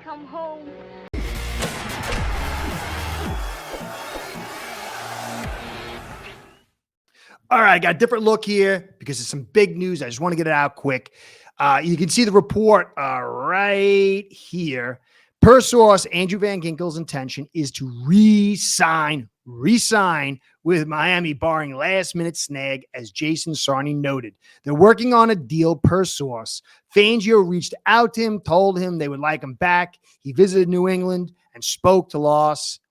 come home. All right, I got a different look here because it's some big news. I just want to get it out quick. You can see the report right here. Per source, Andrew Van Ginkel's intention is to re-sign with Miami, barring last-minute snag, as Jason Sarney noted. They're working on a deal per source. Fangio reached out to him, told him they would like him back. He visited New England and spoke to Las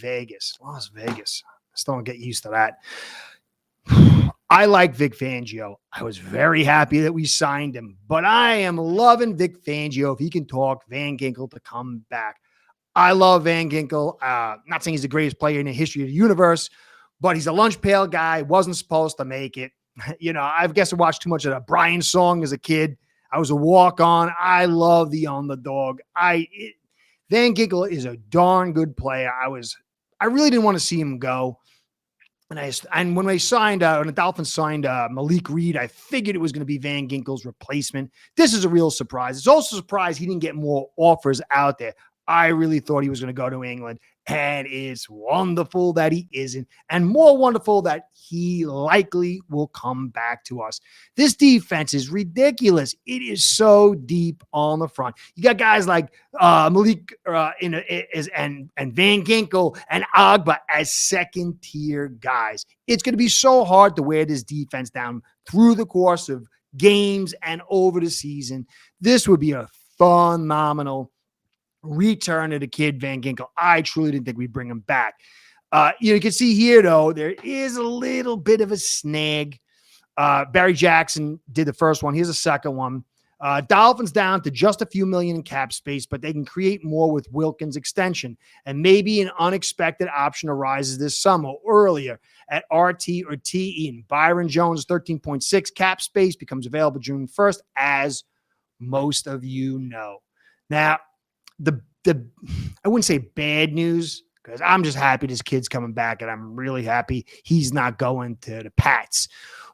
Vegas. Las Vegas. I still don't get used to that. I like Vic Fangio. I was very happy that we signed him, but I am loving Vic Fangio if he can talk Van Ginkel to come back. I love Van Ginkel. Not saying he's the greatest player in the history of the universe, but he's a lunch pail guy. Wasn't supposed to make it. I guess I watched too much of the Brian song as a kid. I was a walk-on. I love the underdog. Van Ginkel is a darn good player. I really didn't want to see him go. And when the Dolphins signed Malik Reed, I figured it was going to be Van Ginkel's replacement. This is a real surprise. It's also a surprise he didn't get more offers out there. I really thought he was going to go to England, and it's wonderful that he isn't, and more wonderful that he likely will come back to us. This defense is ridiculous. It is so deep on the front. You got guys like Malik and Van Ginkel and Agba as second-tier guys. It's going to be so hard to wear this defense down through the course of games and over the season. This would be a phenomenal return to the kid Van Ginkel. I truly didn't think we'd bring him back. You can see here, though, there is a little bit of a snag. Barry Jackson did the first one. Here's the second one. Dolphins down to just a few million in cap space, but they can create more with Wilkins' extension. And maybe an unexpected option arises this summer earlier at RT or TE. And Byron Jones' 13.6 cap space becomes available June 1st, as most of you know. Now, I wouldn't say bad news, because I'm just happy this kid's coming back, and I'm really happy he's not going to the Pats.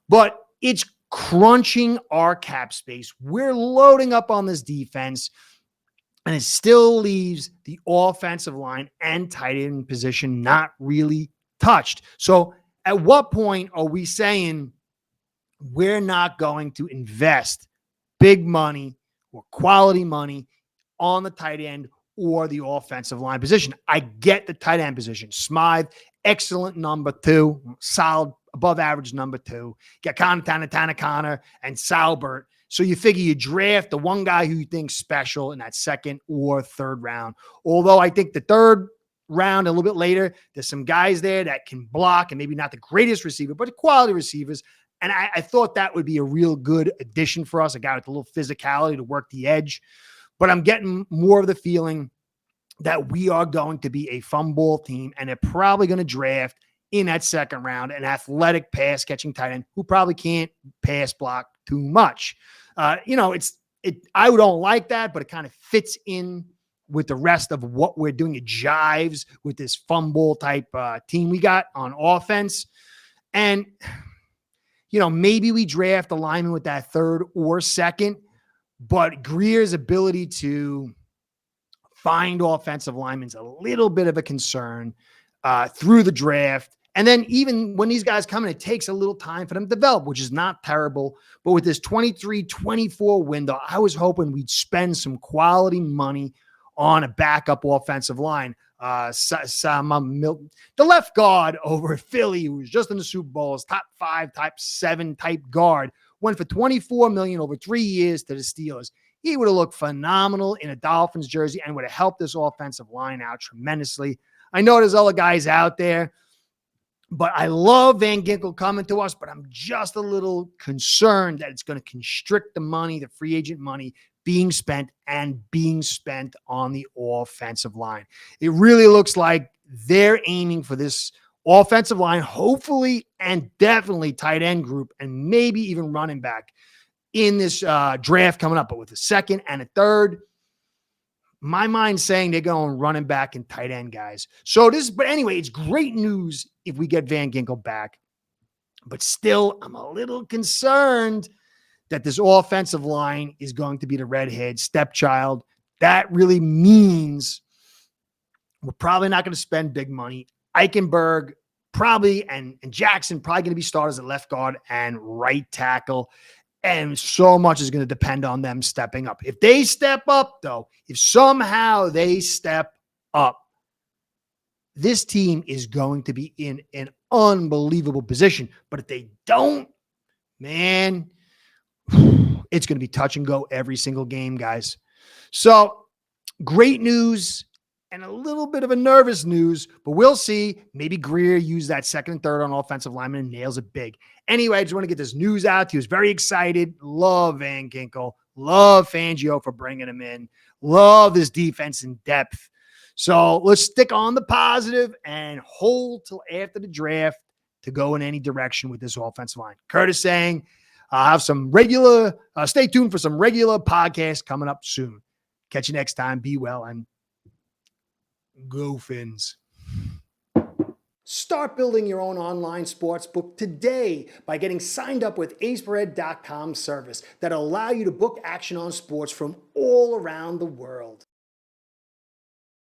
But it's crunching our cap space. We're loading up on this defense, and it still leaves the offensive line and tight end position not really touched. So at what point are we saying we're not going to invest big money or quality money on the tight end or the offensive line position? I get the tight end position. Smythe, excellent number 2, solid, above average number 2. You got Connor, and Salbert. So you figure you draft the one guy who you think's special in that second or third round. Although I think the third round, a little bit later, there's some guys there that can block, and maybe not the greatest receiver, but the quality receivers. And I thought that would be a real good addition for us, a guy with a little physicality to work the edge. But I'm getting more of the feeling that we are going to be a fumble team, and they're probably going to draft in that second round an athletic pass-catching tight end who probably can't pass block too much. I don't like that, but it kind of fits in with the rest of what we're doing. It jives with this fumble type team we got on offense. And, maybe we draft a lineman with that third or second, but Greer's ability to find offensive linemen is a little bit of a concern through the draft. And then even when these guys come in, it takes a little time for them to develop, which is not terrible. But with this 23-24 window, I was hoping we'd spend some quality money on a backup offensive line. Sam Milton, the left guard over at Philly, who was just in the Super Bowl, is top 5, top 7 type guard, went for $24 million over 3 years to the Steelers. He would have looked phenomenal in a Dolphins jersey and would have helped this offensive line out tremendously. I know there's other guys out there, but I love Van Ginkel coming to us, but I'm just a little concerned that it's going to constrict the money, the free agent money being spent on the offensive line. It really looks like they're aiming for this offensive line, hopefully, and definitely tight end group, and maybe even running back in this draft coming up. But with a second and a third, my mind's saying they're going running back and tight end guys. But anyway, it's great news if we get Van Ginkel back. But still, I'm a little concerned that this offensive line is going to be the redhead stepchild that really means we're probably not going to spend big money. Eichenberg probably and Jackson probably going to be starters at left guard and right tackle. And so much is going to depend on them stepping up. If they step up, though, if somehow they step up, this team is going to be in an unbelievable position. But if they don't, man, it's going to be touch and go every single game, guys. So great news and a little bit of a nervous news, but we'll see. Maybe Greer used that second and third on offensive lineman and nails it big. Anyway, I just want to get this news out. He was very excited. Love Van Ginkel. Love Fangio for bringing him in. Love this defense in depth. So let's stick on the positive and hold till after the draft to go in any direction with this offensive line. Curtis saying, I'll have some regular, stay tuned for some regular podcasts coming up soon. Catch you next time. Be well and go Fins. Start building your own online sports book today by getting signed up with acebread.com service that'll allow you to book action on sports from all around the world.